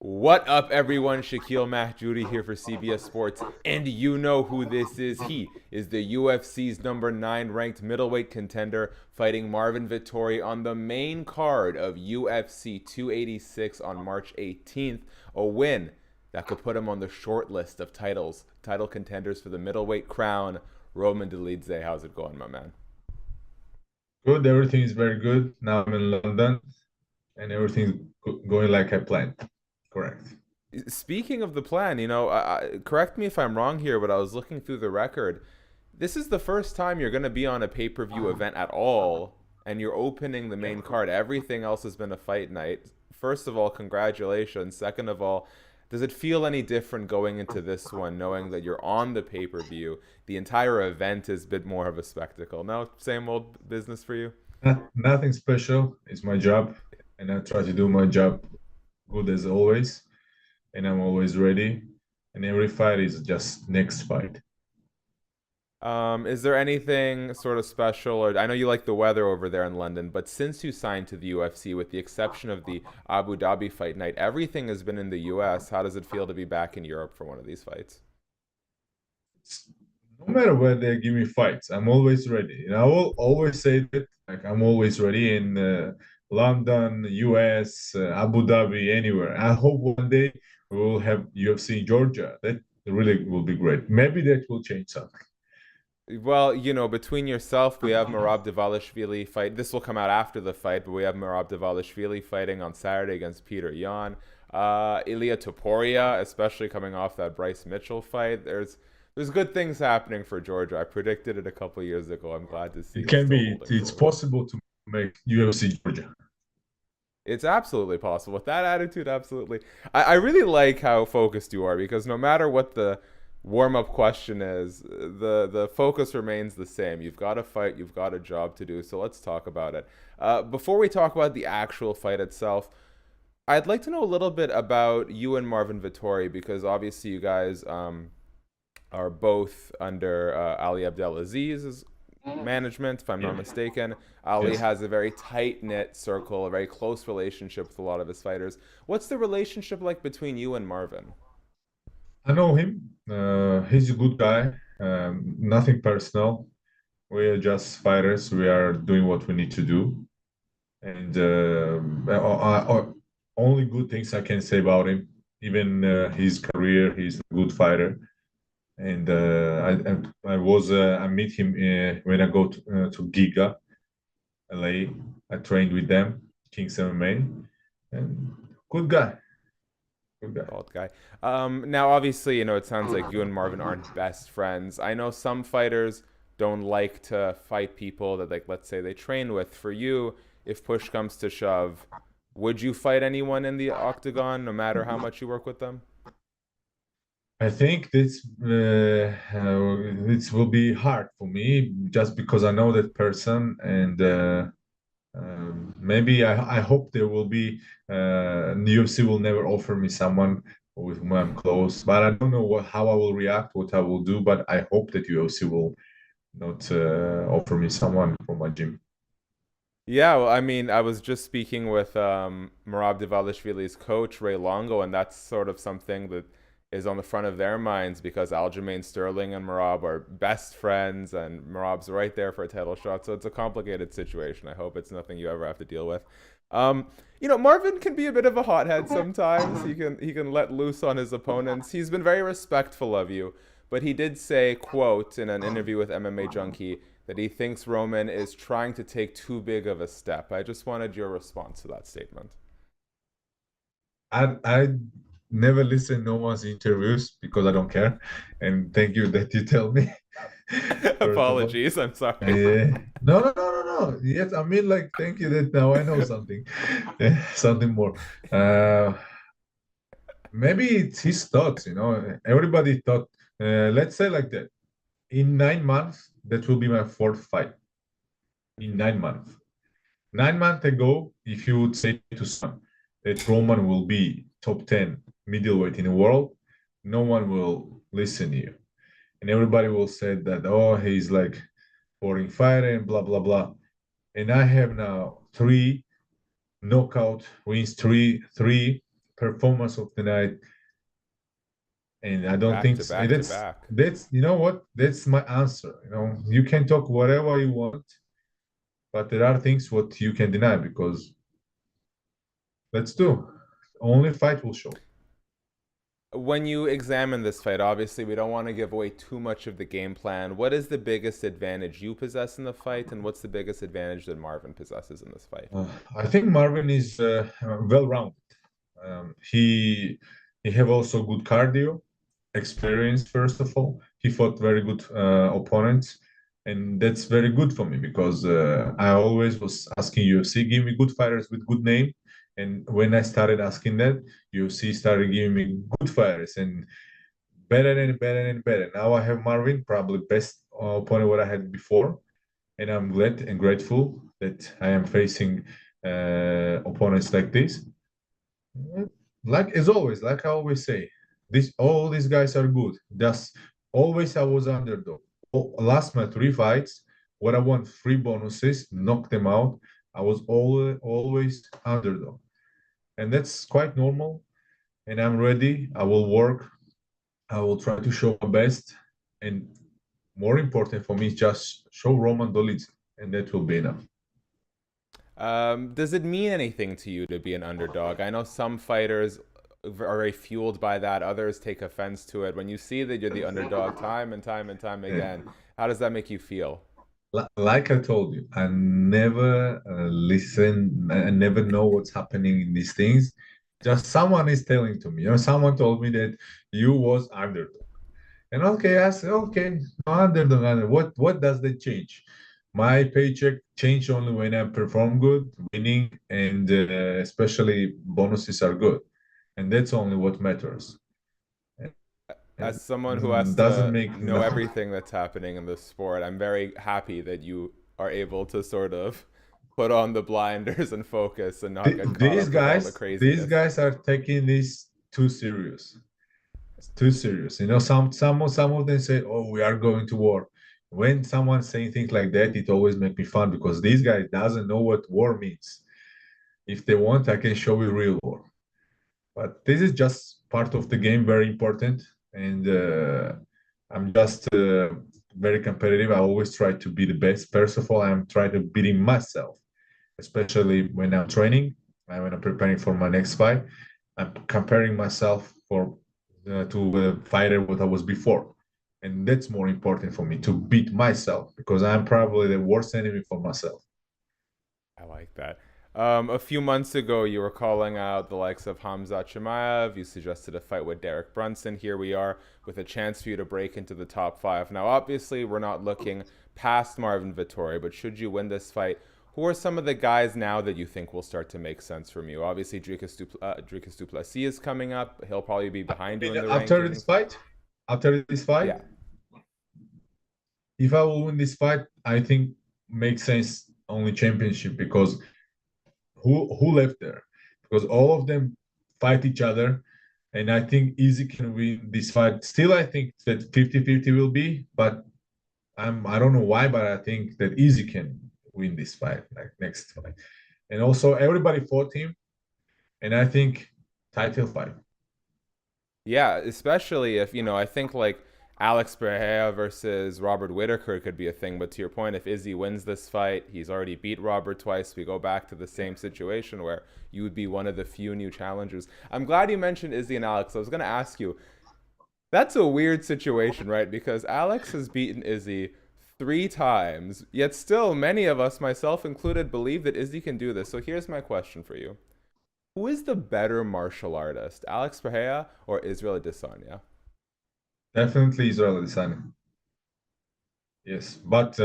What up, everyone? Shakiel Mahjouri here for CBS Sports, and you know who this is. He is the UFC's number 9 ranked middleweight contender, fighting Marvin Vettori on the main card of UFC 286 on March 18th. A win that could put him on the short list of title contenders for the middleweight crown. Roman Dolidze, how's it going, my man? Good, everything is very good. Now I'm in London and everything's going like I planned. Correct. Speaking of the plan, correct me if I'm wrong here, but I was looking through the record. This is the first time you're going to be on a pay-per-view event at all, and you're opening the main card. Everything else has been a fight night. First of all, congratulations. Second of all, does it feel any different going into this one, knowing that you're on the pay-per-view? The entire event is a bit more of a spectacle. No, same old business for you? Nothing special. It's my job, and I try to do my job good as always, and I'm always ready. And every fight is just next fight. Is there anything sort of special, or I know you like the weather over there in London, but since you signed to the UFC, with the exception of the Abu Dhabi fight night, everything has been in the US. How does it feel to be back in Europe for one of these fights? No matter where they give me fights, I'm always ready. And I will always say that, like I'm always ready in London, US, Abu Dhabi, anywhere. I hope one day we will have UFC in Georgia. That really will be great. Maybe that will change something. Well, between yourself, we have Merab Dvalishvili fight. This will come out after the fight, but we have Merab Dvalishvili fighting on Saturday against Peter Yan. Ilia Topuria, especially coming off that Bryce Mitchell fight. There's good things happening for Georgia. I predicted it a couple years ago. I'm glad to see It it's can still be. holding It's forward. possible to make UFC Georgia. It's absolutely possible. With that attitude, absolutely. I really like how focused you are because no matter what the warm up question is, the focus remains the same. You've got a fight, you've got a job to do. So let's talk about it. Before we talk about the actual fight itself, I'd like to know a little bit about you and Marvin Vettori because obviously you guys are both under Ali Abdelaziz's management, if I'm not mistaken. Ali Yes. has a very tight knit circle, a very close relationship with a lot of his fighters. What's the relationship like between you and Marvin? I know him. He's a good guy. Nothing personal. We are just fighters. We are doing what we need to do. And only good things I can say about him. Even his career, he's a good fighter. And I meet him when I go to Giga, LA. I trained with them, Kings MMA, and good guy, good guy. Bald guy. Now, obviously, it sounds like you and Marvin aren't best friends. I know some fighters don't like to fight people that, like, let's say they train with. For you, if push comes to shove, would you fight anyone in the octagon, no matter how much you work with them? I think this will be hard for me just because I know that person, and maybe I hope there will be the UFC will never offer me someone with whom I'm close, but I don't know how I will react, what I will do, but I hope that UFC will not offer me someone from my gym. Yeah, well, I mean, I was just speaking with Merab Dvalishvili's coach, Ray Longo, and that's sort of something that is on the front of their minds because Aljamain Sterling and Merab are best friends, and Merab's right there for a title shot. So it's a complicated situation. I hope it's nothing you ever have to deal with. Marvin can be a bit of a hothead sometimes. He can let loose on his opponents. He's been very respectful of you, but he did say, quote, in an interview with MMA Junkie, that he thinks Roman is trying to take too big of a step. I just wanted your response to that statement. I never listen no one's interviews because I don't care, and thank you that you tell me. First of all, Apologies, I'm sorry. yeah. No. Yes, I mean, like, thank you that now I know something, something more. Uh, Maybe it's his thoughts. Everybody thought. Let's say like that. In 9 months, that will be my fourth fight. In 9 months. 9 months ago, if you would say to someone that Roman will be top 10 middleweight in the world, no one will listen to you. And everybody will say that, oh, he's like boring fighter and blah, blah, blah. And I have now three knockout wins, three performance of the night, and I don't Back think to back to that's back. you know what, that's my answer. You know, you can talk whatever you want, but there are things what you can deny because let's do. Only fight will show. When you examine this fight, obviously we don't want to give away too much of the game plan. What is the biggest advantage you possess in the fight, and what's the biggest advantage that Marvin possesses in this fight? I think Marvin is well-rounded. He have also good cardio, experience. First of all, he fought very good opponents, and that's very good for me because I always was asking UFC, give me good fighters with good name. And when I started asking that, UFC started giving me good fighters and better and better and better. Now I have Marvin, probably best opponent what I had before, and I'm glad and grateful that I am facing opponents like this. Like as always, like I always say, this all these guys are good. Just always I was underdog. Last my three fights, what I won three bonuses, knocked them out. I was always underdog, and that's quite normal. And I'm ready. I will work. I will try to show my best, and more important for me is just show Roman Dolidze, and that will be enough. Does it mean anything to you to be an underdog? I know some fighters are very fueled by that. Others take offense to it. When you see that you're the underdog time and time and time Yeah. again, how does that make you feel? Like I told you, I never listen. I never know what's happening in these things. Just someone is telling to me. You know, someone told me that you was underdog, and okay, I said okay, underdog. What does that change? My paycheck change only when I perform good, winning, and especially bonuses are good, and that's only what matters. As And someone who has doesn't to make know nothing. everything that's happening in this sport, I'm very happy that you are able to sort of put on the blinders and focus and not get caught up with all the These craziness. guys are taking this too serious. It's too serious. You know, some of them say, "Oh, we are going to war." When someone's saying things like that, it always makes me fun because these guys doesn't know what war means. If they want, I can show you real war. But this is just part of the game, very important. And I'm just very competitive. I always try to be the best. First of all, I'm trying to beating myself, especially when I'm training and when I'm preparing for my next fight. I'm comparing myself for to a fighter what I was before, and that's more important for me to beat myself because I'm probably the worst enemy for myself. I like that. A few months ago, you were calling out the likes of Hamzat Chimaev. You suggested a fight with Derek Brunson. Here we are with a chance for you to break into the top five. Now, obviously, we're not looking past Marvin Vettori, but should you win this fight, who are some of the guys now that you think will start to make sense from you? Obviously, Dricus Duplessis is coming up. He'll probably be behind you in the After this rankings. fight, after this fight, Yeah, if I will win this fight, I think makes sense only championship because who left there? Because all of them fight each other, and I think Easy can win this fight. Still, I think that 50-50 will be, but I don't know why, but I think that Easy can win this fight, like next fight. And also everybody fought him, and I think title fight. yeah, especially if, I think like Alex Pereira versus Robert Whitaker could be a thing. But to your point, if Izzy wins this fight, he's already beat Robert twice. We go back to the same situation where you would be one of the few new challengers. I'm glad you mentioned Izzy and Alex. I was going to ask you, that's a weird situation, right? Because Alex has beaten Izzy three times, yet still many of us, myself included, believe that Izzy can do this. So here's my question for you. Who is the better martial artist, Alex Pereira or Israel Adesanya? Definitely Israel Adesanya. Yes, but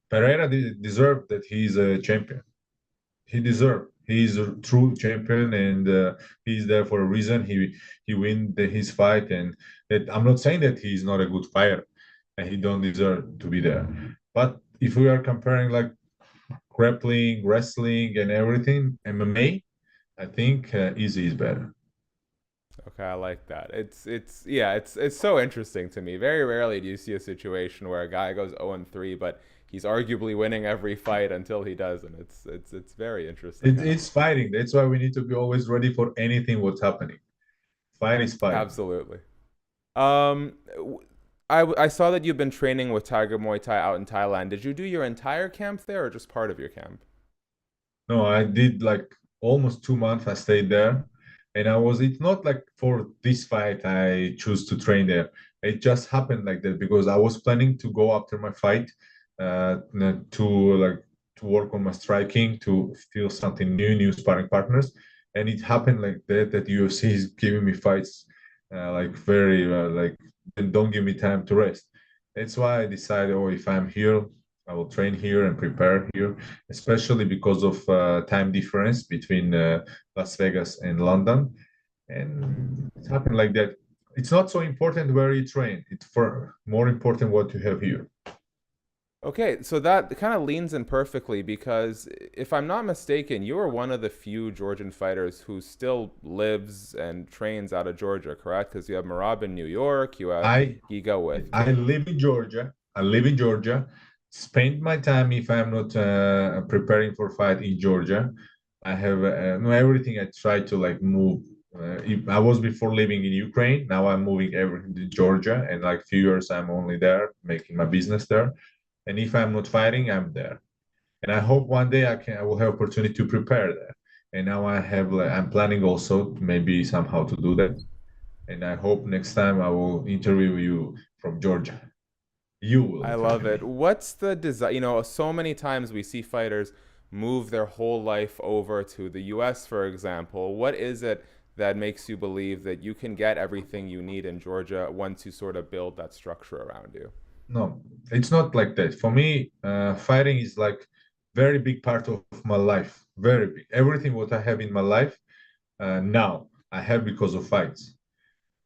Pereira deserved that he's a champion. He deserved. He's a true champion, and he's there for a reason. He win his fight, and that I'm not saying that he's not a good fighter, and he don't deserve to be there. But if we are comparing like grappling, wrestling, and everything, MMA, I think Easy is better. Okay, I like that. It's so interesting to me. Very rarely do you see a situation where a guy goes 0 and 3, but he's arguably winning every fight until he doesn't. It's very interesting how. It's fighting. That's why we need to be always ready for anything what's happening. Fight is fight. Absolutely. Um, I saw that you've been training with Tiger Muay Thai out in Thailand. Did you do your entire camp there or just part of your camp? No, I did like almost 2 months. I stayed there, and it's not like for this fight I choose to train there. It just happened like that because I was planning to go after my fight, to like to work on my striking, to feel something new, new sparring partners, and it happened like that. That UFC is giving me fights, like very like don't give me time to rest. That's why I decided, oh, if I'm here, I will train here and prepare here, especially because of time difference between Las Vegas and London. And it happened like that. It's not so important where you train. It's for more important what you have here. Okay, so that kind of leans in perfectly because if I'm not mistaken, you are one of the few Georgian fighters who still lives and trains out of Georgia, correct? Because you have Marab in New York, you have I Giga with I live in Georgia. I live in Georgia. Spend my time if I'm not preparing for fight in Georgia. I have no everything. I try to like move. If I was before living in Ukraine. Now I'm moving everything to Georgia, and like few years I'm only there making my business there. And if I'm not fighting, I'm there. And I hope one day I will have opportunity to prepare there. And now I have like I'm planning also maybe somehow to do that. And I hope next time I will interview you from Georgia. You will I interview love it. me. What's the design? So many times we see fighters move their whole life over to the US, for example. What is it that makes you believe that you can get everything you need in Georgia once you sort of build that structure around you? No, it's not like that. For me, fighting is like very big part of my life. Very big. Everything what I have in my life now I have because of fights.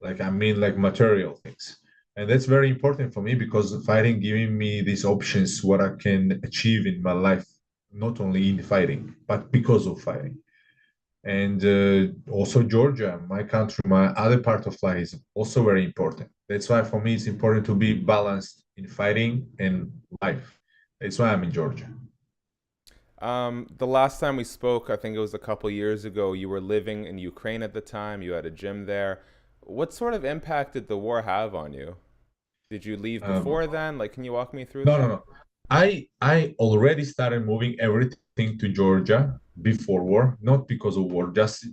Like I mean like material things. And that's very important for me because fighting giving me these options what I can achieve in my life, not only in fighting, but because of fighting. And also Georgia, my country, my other part of life is also very important. That's why for me it's important to be balanced in fighting and life. That's why I'm in Georgia. The last time we spoke, I think it was a couple years ago, you were living in Ukraine at the time, you had a gym there. What sort of impact did the war have on you? Did you leave Um, before then? Like, can you walk me through no, no, that? no. I already started moving everything to Georgia before war, not because of war. Just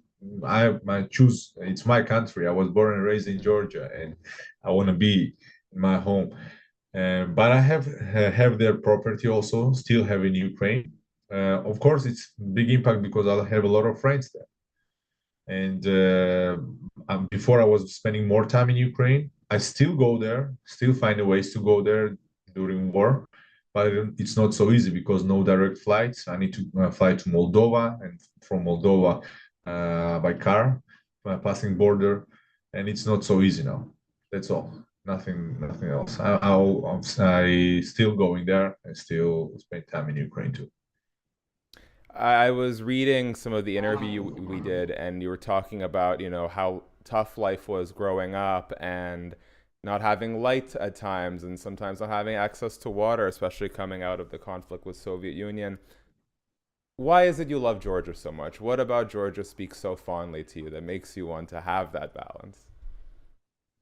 I choose. It's my country. I was born and raised in Georgia, and I want to be in my home. But I have their property also. Still have in Ukraine. Of course, it's big impact because I have a lot of friends there. And before I was spending more time in Ukraine, I still go there, still find a ways to go there during war, but it's not so easy because no direct flights. I need to fly to Moldova and from Moldova by car, passing border, and it's not so easy now. That's all. Nothing else. I still going there and still spend time in Ukraine too. I was reading some of the interview we did, and you were talking about, how tough life was growing up and not having light at times, and sometimes not having access to water, especially coming out of the conflict with Soviet Union. Why is it you love Georgia so much? What about Georgia speaks so fondly to you that makes you want to have that balance?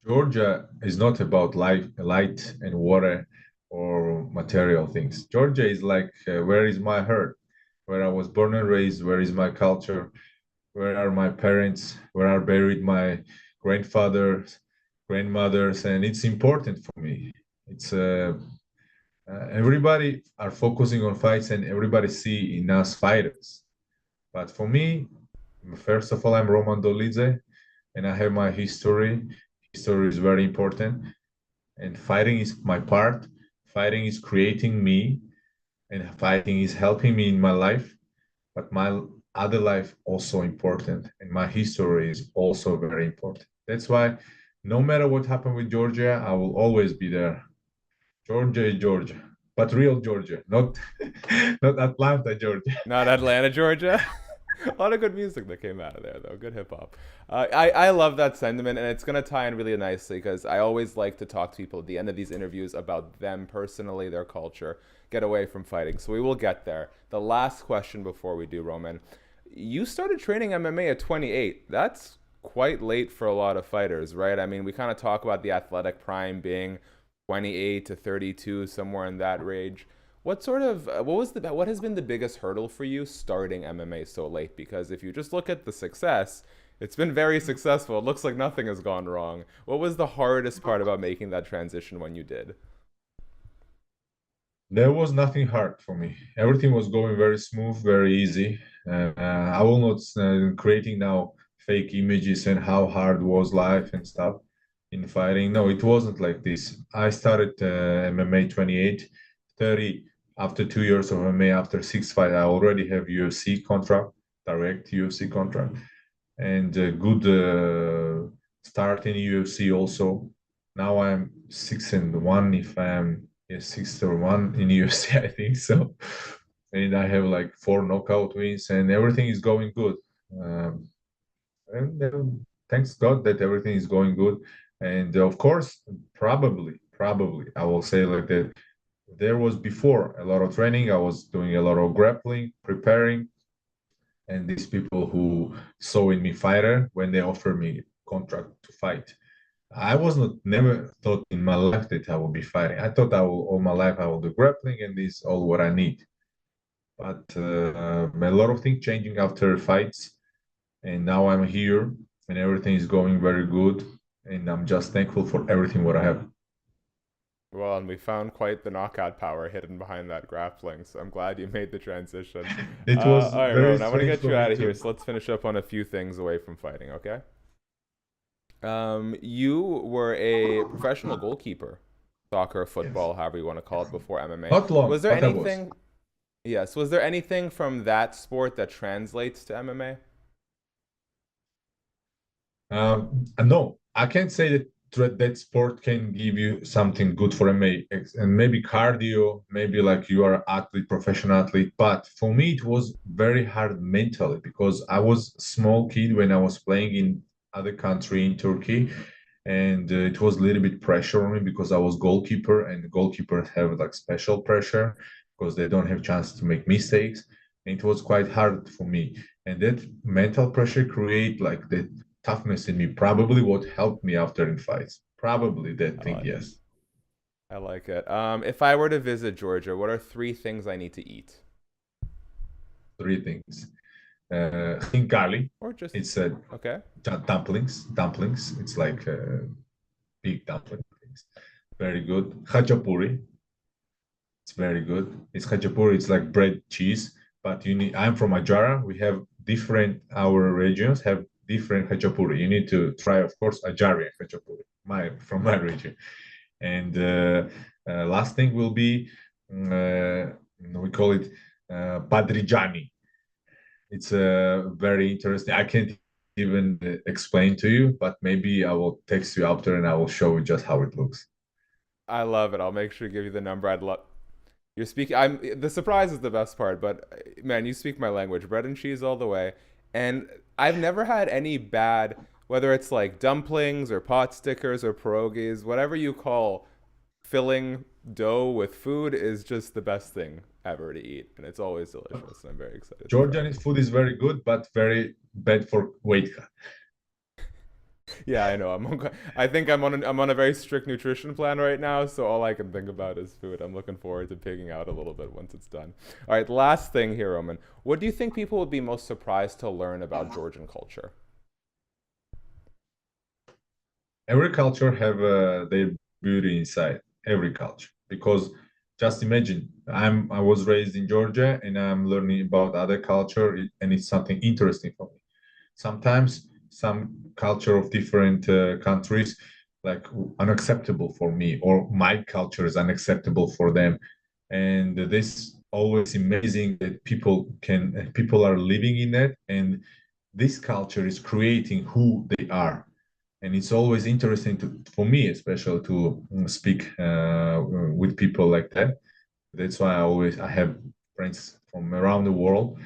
Georgia is not about light and water or material things. Georgia is like where is my heart, where I was born and raised, where is my culture, where are my parents, where are buried my grandfathers, grandmothers, and it's important for me. It's everybody are focusing on fights and everybody see in us fighters. But for me, first of all, I'm Roman Dolidze, and I have my history. History is very important, and fighting is my part. Fighting is creating me, and fighting is helping me in my life. But my other life also important, and my history is also very important. That's why, no matter what happened with Georgia, I will always be there. Georgia is Georgia, but real Georgia, not not Atlanta, Georgia. Not Atlanta, Georgia? A lot of good music that came out of there, though. Good hip hop. I love that sentiment, and it's gonna tie in really nicely because I always like to talk to people at the end of these interviews about them personally, their culture, get away from fighting. So we will get there. The last question before we do, Roman, you started training MMA at 28. That's quite late for a lot of fighters, right? I mean, we kind of talk about the athletic prime being 28 to 32, somewhere in that range. What has been the biggest hurdle for you starting MMA so late? Because if you just look at the success, it's been very successful. It looks like nothing has gone wrong. What was the hardest part about making that transition when you did? There was nothing hard for me. Everything was going very smooth, very easy. I will not creating now fake images and how hard was life and stuff in fighting. No, it wasn't like this. I started MMA 28, 30. After 2 years of MMA, after six fights, I already have UFC contract, direct UFC contract, and a good start in UFC also. Now I'm 6-1 if I'm, yes, 6-1 in UFC, I think so. And I have like four knockout wins and everything is going good. Um, and thanks God that everything is going good. And of course, probably, I will say like that. There was before a lot of training. I was doing a lot of grappling, preparing, and these people who saw in me fighter when they offered me contract to fight. I was not never thought in my life that I will be fighting. I thought I will all my life I will do grappling and this is all what I need. But a lot of things changing after fights, and now I'm here and everything is going very good, and I'm just thankful for everything what I have. Well, and we found quite the knockout power hidden behind that grappling, so I'm glad you made the transition. It was All right, very Rowan, I want to strange get for you me out of here, too. so let's finish up on a few things away from fighting, okay? You were a professional goalkeeper, soccer, Yes, football, however you want to call it, before MMA. not long, Was there but I was. anything, yes, was there anything from that sport that translates to MMA? No, I can't say that that sport can give you something good for MMA and maybe cardio, maybe like you are an athlete, professional athlete. But for me, it was very hard mentally because I was a small kid when I was playing in other country in Turkey, and it was a little bit pressure on me because I was goalkeeper, and goalkeepers have like special pressure because they don't have chance to make mistakes. And it was quite hard for me, and that mental pressure create like that toughness in me. Probably what helped me after in fights. Probably that I thing, like it. yes. I like it. If I were to visit Georgia, what are three things I need to eat? Three things. Khinkali, Or just, it's okay. dumplings. It's like big dumplings. Very good. Khachapuri, it's very good. It's khachapuri. It's like bread cheese, but you need. I'm from Ajara. We have different. Our regions have different khachapuri. You need to try, of course, Ajarian khachapuri. My from my region. And last thing will be we call it Padrijani. It's very interesting. I can't even explain to you, but maybe I will text you after and I will show you just how it looks. I love it. I'll make sure to give you the number. I'd love. You're speaking. I'm. The surprise is the best part, but man, you speak my language. Bread and cheese all the way. And I've never had any bad, whether it's like dumplings or pot stickers or pierogies, whatever you call filling dough with food is just the best thing ever to eat, and it's always delicious. And I'm very excited to try Georgian it. food is very good, but very bad for weight cut. Yeah, I know. I think I'm on a very strict nutrition plan right now, so all I can think about is food. I'm looking forward to pigging out a little bit once it's done. All right, last thing here, Roman. What do you think people would be most surprised to learn about Georgian culture? Every culture have their beauty inside. Every culture, because just imagine, I was raised in Georgia and I'm learning about other culture, and it's something interesting for me. Sometimes some culture of different countries like unacceptable for me, or my culture is unacceptable for them, and this always amazing that people are living in that, and this culture is creating who they are, and it's always interesting for me especially to speak with people like that. That's why I have friends from around the world,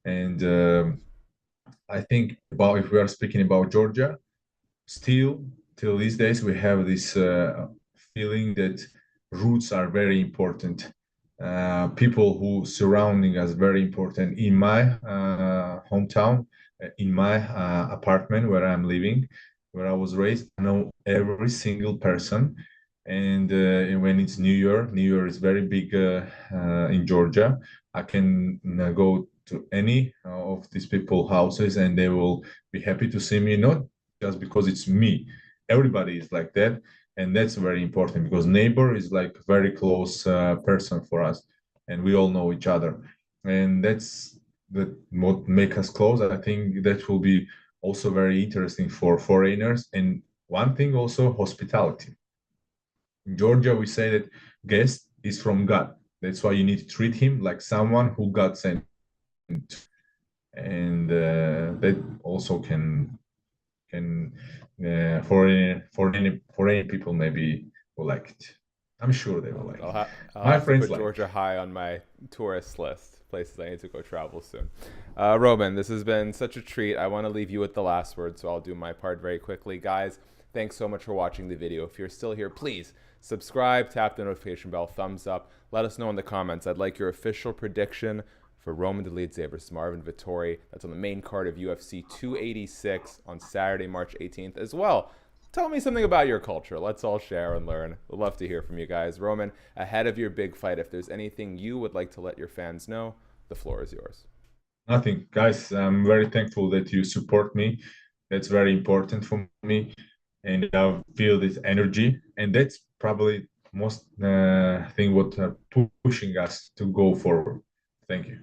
and I think about if we are speaking about Georgia, still till these days we have this feeling that roots are very important. People who surrounding us very important. In my hometown, in my apartment where I'm living, where I was raised, I know every single person. And when it's New Year is very big in Georgia. I can go to any of these people houses and they will be happy to see me, not just because it's me. Everybody is like that, and that's very important because neighbor is like very close person for us, and we all know each other, and that's what make us close. I think that will be also very interesting for foreigners. And one thing also, hospitality. In Georgia, we say that guest is from God. That's why you need to treat him like someone who God sent, and that also can for any people maybe will like it. I'm sure they will Love it. like it. I'll My have to friends put like. Georgia high on my tourist list, places I need to go travel soon. Roman, this has been such a treat. I want to leave you with the last word, so I'll do my part very quickly. Guys, thanks so much for watching the video. If you're still here, please subscribe, tap the notification bell, thumbs up. Let us know in the comments. I'd like your official prediction for Roman Dolidze versus Marvin Vettori. That's on the main card of UFC 286 on Saturday, March 18th as well. Tell me something about your culture. Let's all share and learn. We'd love to hear from you guys. Roman, ahead of your big fight, if there's anything you would like to let your fans know, the floor is yours. Nothing, guys. I'm very thankful that you support me. That's very important for me, and I feel this energy, and that's probably most thing what pushing us to go forward. Thank you.